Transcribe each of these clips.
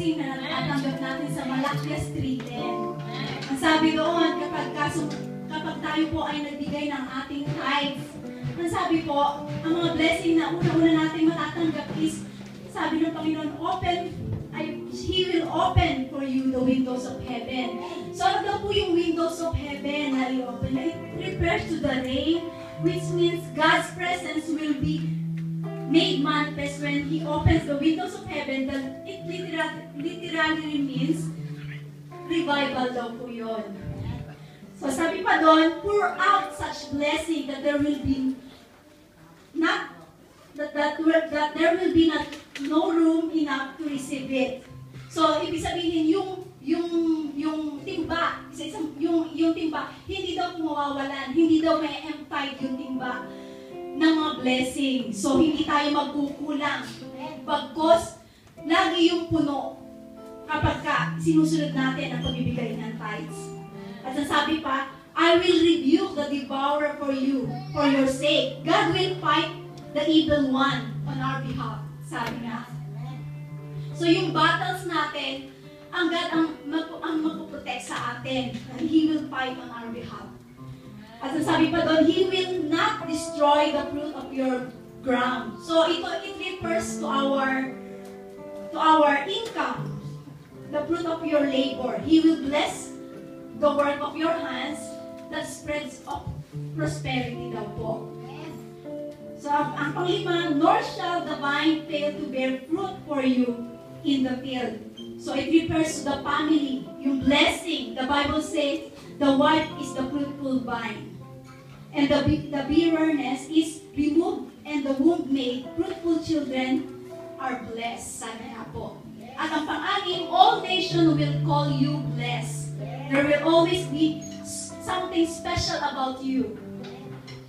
blessing na natatanggap natin sa Malakias 3:10. Ang sabi doon, kapag tayo po ay nagbigay ng ating tithes, ang sabi po, ang mga blessing na una-una natin matatanggap is, sabi ng Panginoon, He will open for you the windows of heaven. So ano daw po yung windows of heaven na i-open? It refers to the rain, which means God's presence will be made manifest when He opens the windows of heaven. That it literally means revival daw po yun. So sabi pa doon, pour out such blessing that there will be no room enough to receive it. So ibig sabihin yung timba, yung timba, hindi daw mawawalan, hindi daw may empty yung timba ng mga blessing. So hindi tayo magkukulang. Bagkos lagi yung puno kapag sinusunod natin ang pagbibigay ng tithes. At sabi pa, I will rebuke the devourer for you, for your sake. God will fight the evil one on our behalf. Sabi nga. So yung battles natin, ang God ang magpo-protect sa atin. And He will fight on our behalf. At sabi pa doon, He will not destroy the fruit of your ground. So it refers to our income, the fruit of your labor. He will bless the work of your hands that spreads of prosperity daw po. So ang panglima, nor shall the vine fail to bear fruit for you in the field. So it refers to the family, yung blessing. The Bible says, the wife is the fruitful vine. And the barrenness is removed, and the womb made fruitful children are blessed. Sana nga po. At ang pang-anim, all nations will call you blessed. There will always be something special about you.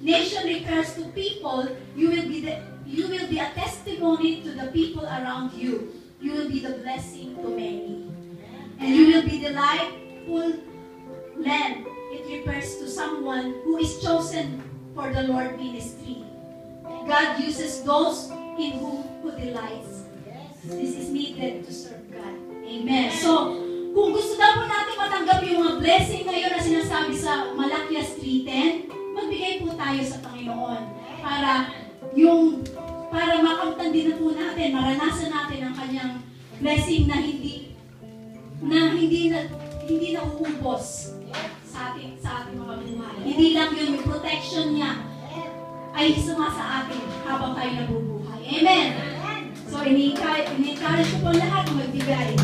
Nation refers to people. You will be a testimony to the people around you. You will be the blessing to many. And you will be the delightful land. It refers to someone who is chosen for the Lord ministry. God uses those in who delights. This is needed to serve God. Amen. So, kung gusto daw po natin matanggap yung mga blessing ngayon na sinasabi sa Malakias 3:10, magbigay po tayo sa Panginoon para makamtan din na po natin, maranasan natin ang kanyang blessing na hindi na uubos sa ating mga buhay. Hindi lang yung protection niya ay isama sa atin habang tayo nabubuhay. Amen! So, ini-encourage ko po lahat na magbigay.